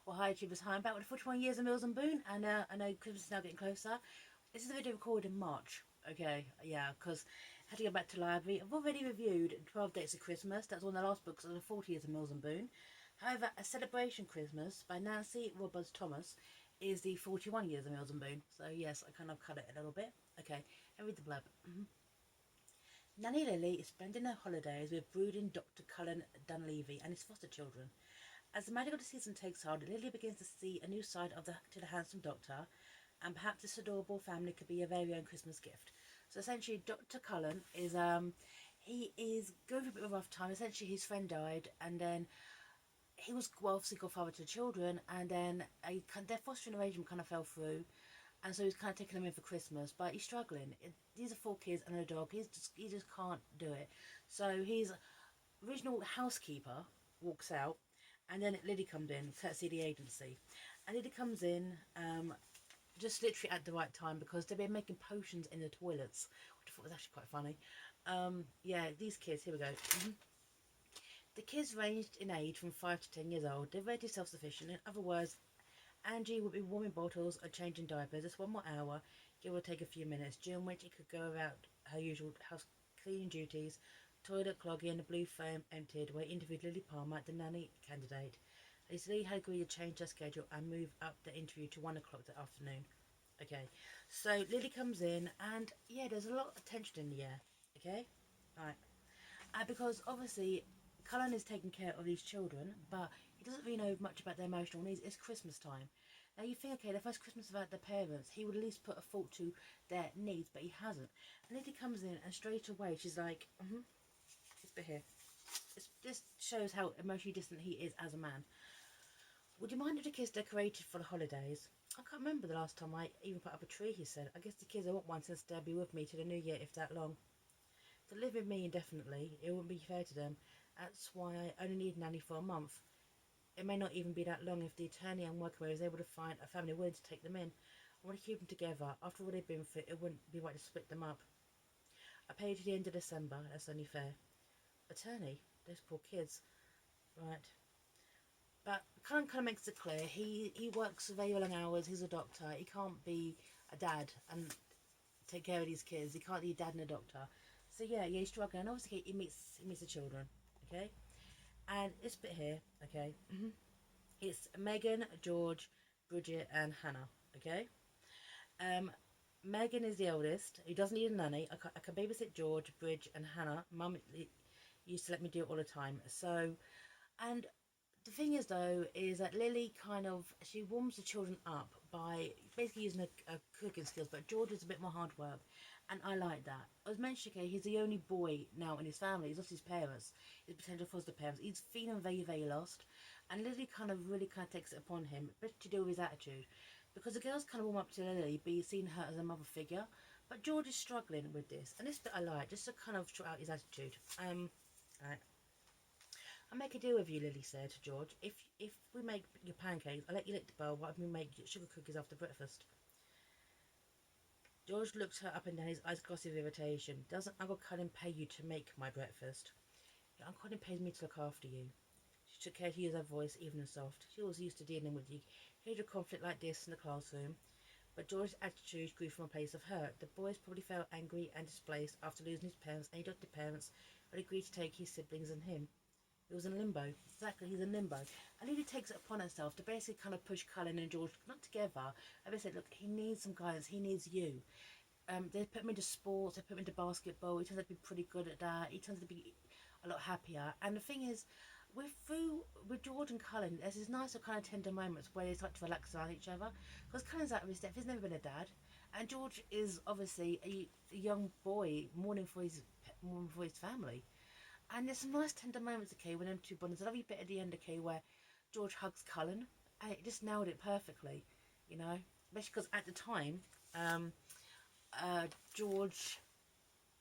Well, hi YouTubers, hi, I'm back with 41 years of Mills and Boone, and I know Christmas is now getting closer. This is a video recorded in March, okay, yeah, because I had to go back to the library. I've already reviewed 12 Dates of Christmas, that's one of the last books of the 40 years of Mills and Boone. However, A Celebration Christmas by Nancy Robards Thomas is the 41 years of Mills and Boone, so yes, I kind of cut it a little bit. Okay, and read the blurb. Nanny Lily is spending her holidays with brooding Dr. Cullen Dunleavy and his foster children. As the magic of the season takes hold, Lily begins to see a new side to the handsome doctor, and perhaps this adorable family could be her very own Christmas gift. So essentially, Dr. Cullen is he is going through a bit of a rough time. Essentially, his friend died, and then he was obviously godfather to the children, and then their fostering arrangement kind of fell through, and so he's kind of taking them in for Christmas, but he's struggling. These are 4 kids and a dog. He just can't do it. So his original housekeeper walks out, and then Lily comes in, courtesy of the agency. And Lily comes in just literally at the right time because they've been making potions in the toilets, which I thought was actually quite funny. Yeah, these kids, here we go. The kids ranged in age from 5 to 10 years old. They're very self-sufficient. In other words, Angie would be warming bottles or changing diapers just 1 more hour, give or take a few minutes, during which it could go about her usual house cleaning duties, toilet clogging, the blue frame emptied, where he interviewed Lily Palmer, the nanny candidate. Lily had agreed to change her schedule and move up the interview to 1 o'clock that afternoon. Okay, so Lily comes in, and yeah, there's a lot of tension in the air. Okay, right. Because obviously Cullen is taking care of these children, but he doesn't really know much about their emotional needs. It's Christmas time. Now you think, okay, the first Christmas without their parents, he would at least put a thought to their needs, but he hasn't. And Lily comes in, and straight away she's like, this bit here. This shows how emotionally distant he is as a man. Would you mind if the kids decorated for the holidays? I can't remember the last time I even put up a tree, he said. I guess the kids I want one since they'll be with me to the new year, if that long. To live with me indefinitely, it wouldn't be fair to them. That's why I only need nanny for a month. It may not even be that long if the attorney I'm working with is able to find a family willing to take them in. I want to keep them together. After all they've been through, it wouldn't be right to split them up. I pay you to the end of December. That's only fair. Attorney? Those poor kids. Right. But kind of makes it clear he works very long hours. He's a doctor. He can't be a dad and take care of these kids. He can't be a dad and a doctor. So yeah, he's struggling. And obviously he meets the children. Okay, and this bit here. Okay, it's Megan, George, Bridget, and Hannah. Okay, um, Megan is the eldest. Who doesn't need a nanny. I can babysit George, Bridge, and Hannah. Mum used to let me do it all the time. So, and the thing is though, is that Lily she warms the children up by basically using her cooking skills, but George is a bit more hard work, and I like that. As mentioned, okay, he's the only boy now in his family. He's lost his parents, his potential foster parents. He's feeling very, very lost, and Lily really takes it upon him, but to do with his attitude, because the girls kind of warm up to Lily, be seeing her as a mother figure, but George is struggling with this, and this bit I like, just to kind of show out his attitude. Right. I'll make a deal with you, Lily said to George. If we make your pancakes, I'll let you lick the bowl while we make sugar cookies after breakfast. George looked her up and down, his eyes glossy with irritation. Doesn't Uncle Cullen pay you to make my breakfast? Your Uncle Cullen pays me to look after you. She took care to use her voice, even and soft. She was used to dealing with you. Heard a conflict like this in the classroom. But George's attitude grew from a place of hurt. The boys probably felt angry and displaced after losing his parents, and he adopted parents who had agreed to take his siblings and him. He was in limbo. Exactly, he's in limbo. And Lily takes it upon herself to basically kind of push Cullen and George, not together. And they said, look, he needs some guidance. He needs you. They put him into sports. They put him into basketball. He turns out to be pretty good at that. He turns out to be a lot happier. And the thing is, with George and Cullen, there's these nice kind of tender moments where they start to relax around each other. Because Cullen's out of his depth. He's never been a dad. And George is obviously a young boy mourning for his family. And there's some nice tender moments, okay, when them two bond. There's a lovely bit at the end, okay, where George hugs Cullen, and it just nailed it perfectly, you know. Especially because at the time, George,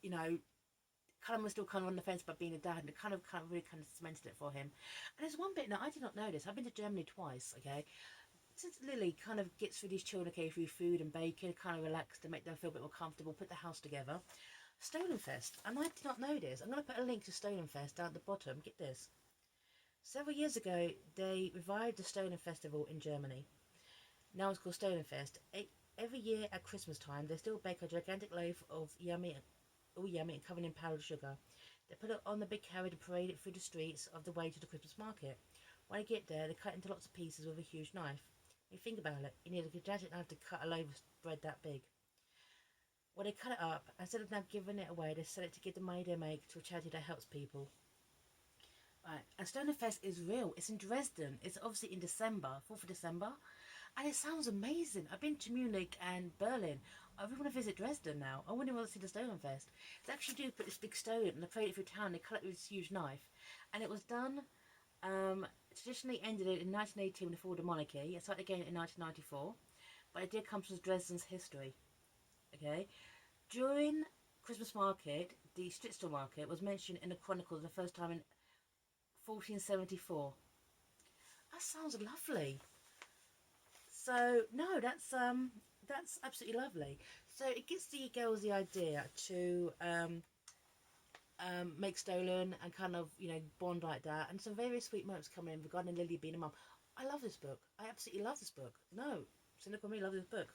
you know, Cullen was still kind of on the fence about being a dad, and it really cemented it for him. And there's one bit now I did not know this. I've been to Germany twice, okay. Since Lily kind of gets through these children, okay, through food and bacon, kind of relaxed to make them feel a bit more comfortable, put the house together. Stollenfest, and I did not know this. I'm going to put a link to Stollenfest down at the bottom. Get this. Several years ago, they revived the Stolen Festival in Germany. Now it's called Stollenfest. Every year at Christmas time, they still bake a gigantic loaf of all yummy and covered in powdered sugar. They put it on the big carriage and parade it through the streets of the way to the Christmas market. When they get there, they cut it into lots of pieces with a huge knife. When you think about it, you need a gigantic knife to cut a loaf of bread that big. When they cut it up, instead of now giving it away, they sell it to give the money they make to a charity that helps people. Right, and Stollenfest is real. It's in Dresden. It's obviously in December, 4th of December. And it sounds amazing. I've been to Munich and Berlin. I really want to visit Dresden now. I really want to see the Stollenfest. They actually do put this big stone and they parade it through town. They cut it with this huge knife. And it was done, traditionally ended it in 1918 with the fall of the monarchy. It started again in 1994. But it did come from Dresden's history. Okay? During Christmas market, the Stritzel market was mentioned in the Chronicles the first time in 1474. That sounds lovely. So no, that's absolutely lovely. So it gives the girls the idea to make stolen and kind of bond like that, and some very sweet moments coming in regarding Lily being a mum. I love this book. I absolutely love this book. No, cynical me love this book.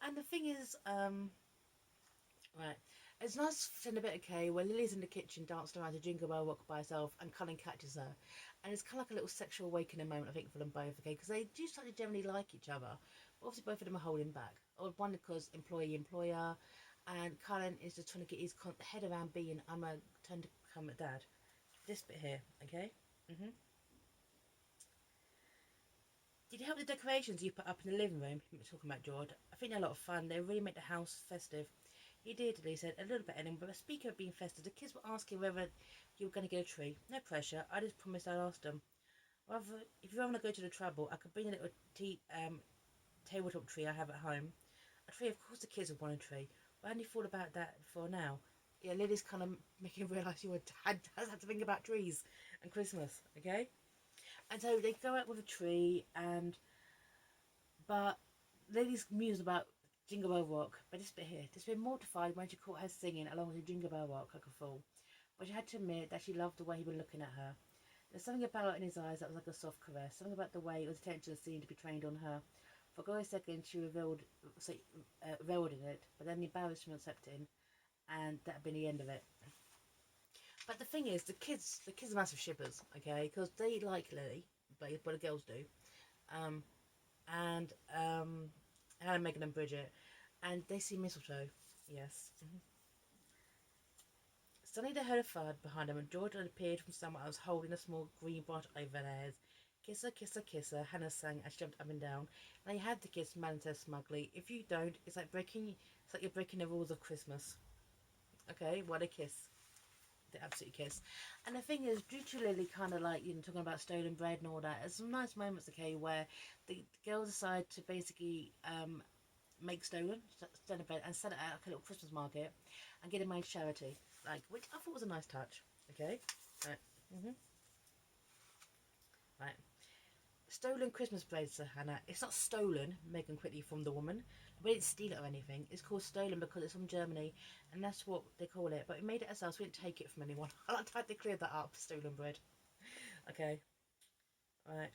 And the thing is, right, it's nice in a bit, okay, where Lily's in the kitchen dancing around to Jingle Bell Rock by herself and Cullen catches her. And it's kind of like a little sexual awakening moment, I think, for them both, okay, because they do start to generally like each other. But obviously, both of them are holding back. Or one because employee-employer, and Cullen is just trying to get his head around being, I'm a turn to become a dad. This bit here, okay? Did you help the decorations you put up in the living room? You were talking about George. I think they're a lot of fun. They really make the house festive. He did, he said, a little bit, Ellen, but speaking of being festive, the kids were asking whether you were going to get a tree. No pressure. I just promised I'd ask them. Rather, if you want to go to the trouble, I could bring a little tabletop tree I have at home. A tree, of course the kids would want a tree. But I only thought about that before now. Yeah, Lily's kind of making me realise your dad does have to think about trees and Christmas, okay? And so they go out with a tree, but Lily's mused about Jingle Bell Rock, but this bit here, just been mortified when she caught her singing along with Jingle Bell Rock like a fool. But she had to admit that she loved the way he was looking at her. There's something about it in his eyes that was like a soft caress, something about the way his attention seemed to be trained on her. For a second, she reveled in it, but then the embarrassment stepped in, and that'd been the end of it. But the thing is, the kids are massive shippers, okay, because they like Lily, but the girls do, um, and Hannah, Megan, and Bridget, and they see mistletoe. Yes. Suddenly they heard a thud behind them, and George had appeared from somewhere else holding a small green branch over their heads. Kiss her, kiss her, kiss her, Hannah sang as she jumped up and down. And you had to kiss, Madam said smugly. If you don't, it's like you're breaking the rules of Christmas. Okay, what a kiss. The absolute kiss. And the thing is, due to Lily kind of like, talking about stolen bread and all that, there's some nice moments, okay, where the girls decide to basically make stolen bread and sell it at like a little Christmas market and get it made charity, like, which I thought was a nice touch. Okay, right, right. Stolen Christmas bread, said Hannah. It's not stolen, Megan quickly from the woman. We didn't steal it or anything. It's called stolen because it's from Germany, and that's what they call it. But we made it ourselves. We didn't take it from anyone. I like how they cleared that up. Stolen bread. Okay, right.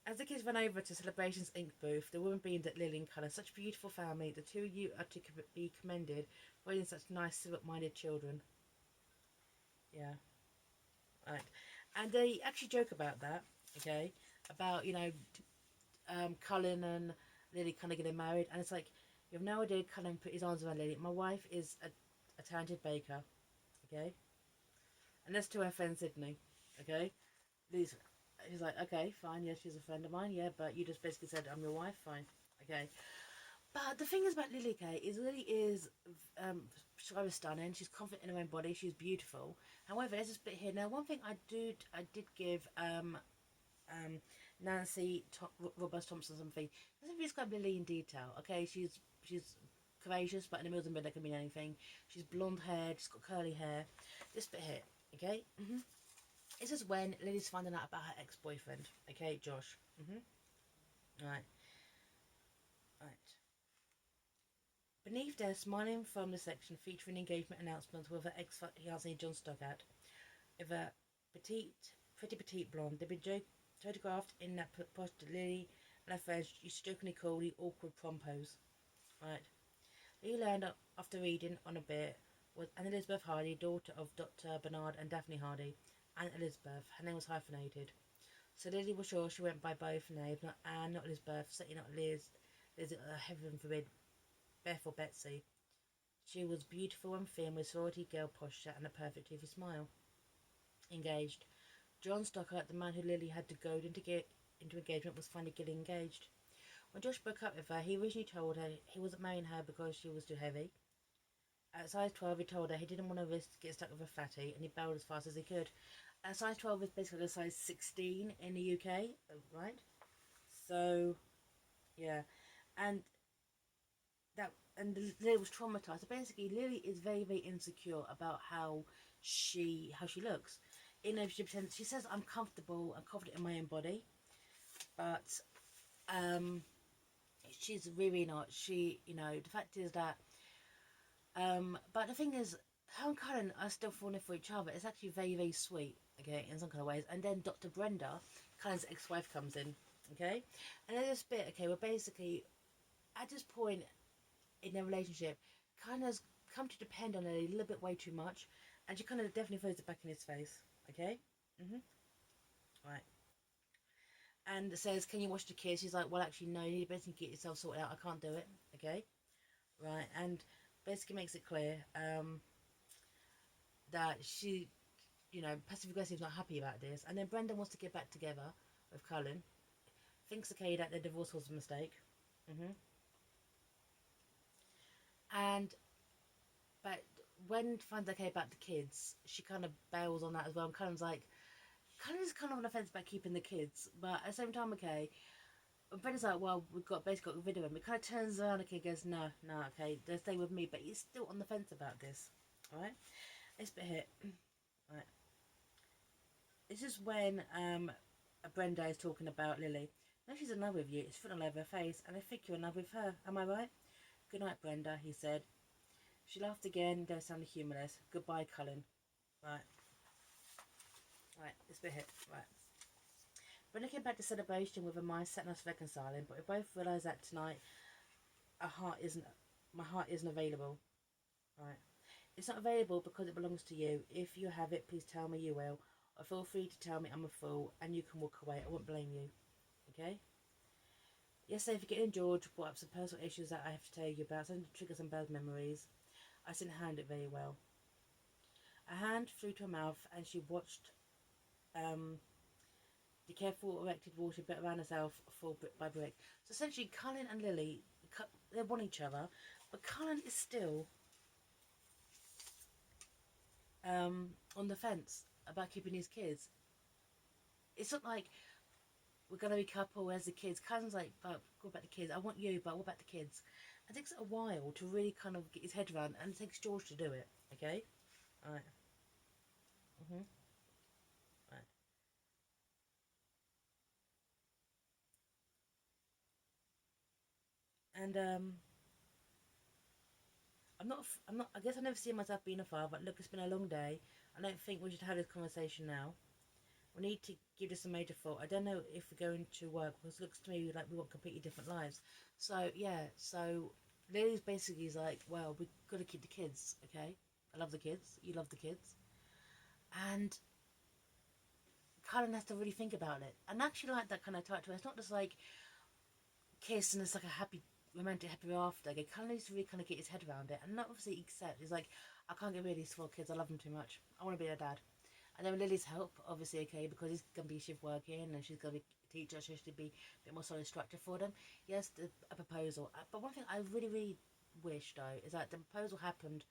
As the kids ran over to Celebration's ink booth, the woman beamed at Lily and Colour. Such a beautiful family. The two of you are to be commended for raising such nice, civic-minded children. Yeah, right. And they actually joke about that, okay? About, Cullen and Lily kind of getting married. And it's like, you have no idea, Cullen put his arms around Lily. My wife is a talented baker, okay? And that's to her friend Sydney, okay? She's like, okay, fine, yeah, she's a friend of mine, yeah, but you just basically said I'm your wife, fine, okay. But the thing is about Lily Kay is Lily is so stunning. She's confident in her own body. She's beautiful. However, there's this bit here. Now, one thing I did give Nancy Robards Thompson something. Doesn't describe Lily in detail. Okay, she's courageous, but in the middle of the bed, can mean anything. She's blonde haired. She's got curly hair. This bit here. Okay. This is when Lily's finding out about her ex-boyfriend. Okay, Josh. Right. Right. Beneath there, smiling from the section featuring engagement announcements with her ex-fiancé John Stoddart. If petite, pretty petite blonde. They've been photographed in that post Lily and her friends used to jokingly call the awkward prom pose. Right. Lily learned after reading on a bit was Anne Elizabeth Hardy, daughter of Dr. Bernard and Daphne Hardy. Anne Elizabeth. Her name was hyphenated. So Lily was sure she went by both names, not Anne, not Elizabeth, certainly not Liz. Liz, heaven forbid, Beth or Betsy. She was beautiful and thin with sorority girl posture and a perfect toothy smile. Engaged. John Stockart, the man who Lily had to goad into engagement, was finally getting engaged. When Josh broke up with her, he originally told her he wasn't marrying her because she was too heavy. At size 12, he told her he didn't want to risk getting stuck with a fatty, and he bailed as fast as he could. Size 12 is basically a size 16 in the UK, right? So, yeah. And Lily was traumatized. So basically, Lily is very, very insecure about how she looks. You know, she says, I'm comfortable and confident in my own body, but she's really not. The fact is that, but the thing is, her and Karen are still falling for each other. It's actually very, very sweet, okay, in some kind of ways. And then Dr. Brenda, Karen's ex-wife, comes in, okay, and there's this bit, okay, where basically, at this point in their relationship, Karen has come to depend on her a little bit way too much, and she kind of definitely throws it back in his face, okay, right. And says, can you watch the kids? She's like, well, actually, no, you need to basically get yourself sorted out. I can't do it, okay? Right, and basically makes it clear that she, passive aggressive is not happy about this. And then Brendan wants to get back together with Cullen. Thinks, okay, that the divorce was a mistake. And, but when finds okay about the kids, she kind of bails on that as well. And Cullen's like, Cullen's kind of on the fence about keeping the kids. But at the same time, okay, Brendan's like, well, we've got basically got rid of him. It kind of turns around, okay, goes, no, okay, they'll stay with me. But he's still on the fence about this, alright? This bit here, right. This is when Brenda is talking about Lily. No, she's in love with you. It's written all over her face, and I think you're in love with her. Am I right? Good night, Brenda, he said. She laughed again, though sounded humorless. Goodbye, Cullen. Right. Right, this bit here. Right. Brenda came back to celebration with a mind set us reconciling, but we both realised that tonight my heart isn't available. Right. It's not available because it belongs to you. If you have it, please tell me you will. Or feel free to tell me I'm a fool and you can walk away. I won't blame you. Okay? Yesterday, forgetting George brought up some personal issues that I have to tell you about, something to trigger some bad memories. I didn't handle it very well. A hand flew to her mouth and she watched the careful erected water bit around herself fall brick by brick. So essentially, Cullen and Lily, they want each other, but Cullen is still on the fence about keeping his kids. It's not like we're gonna be couple. Where's the kids? Cousin's like, but what about the kids? I want you, but what about the kids? It takes a while to really kind of get his head around, and it takes George to do it. Okay, all right, right, and I'm not. I guess I never see myself being a father. But look, it's been a long day. I don't think we should have this conversation now. We need to give this a major thought. I don't know if we're going to work because it looks to me like we want completely different lives. So yeah, so Lily's basically is like, well, we've got to keep the kids, okay? I love the kids. You love the kids, and Cullen has to really think about it. And actually, like that kind of title. It's not just like kiss and it's like a happy romantic happy after. Okay, Cullen needs to really kind of get his head around it, and not obviously accept. He's like, I can't get rid of these 4 kids. I love them too much. I want to be a dad. And then with Lily's help, obviously, okay, because he's going to be shift working and she's going to be a teacher, so she should be a bit more solid structure for them. Yes, a proposal. But one thing I really, really wish, though, is that the proposal happened,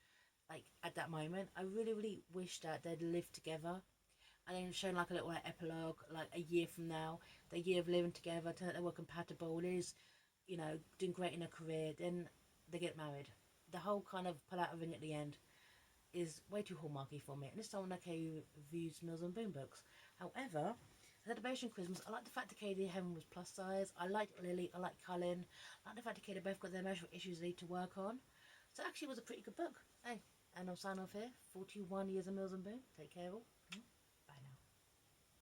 like, at that moment. I really, really wish that they'd lived together and then shown, like, a little, like, epilogue, like, a year from now, the year of living together, turn out they were compatible, Lily's, doing great in her career, then they get married. The whole kind of pull out a ring at the end is way too hallmarky for me, and it's someone like who views Mills and Boom books. However, celebration Christmas, I like the fact that Katie Heaven was plus size. I like Lily. I like Cullen. I like the fact that Katie both got their emotional issues they need to work on. So actually, it was a pretty good book. Hey, and I'll sign off here. 41 years of Mills and Boom. Take care, all.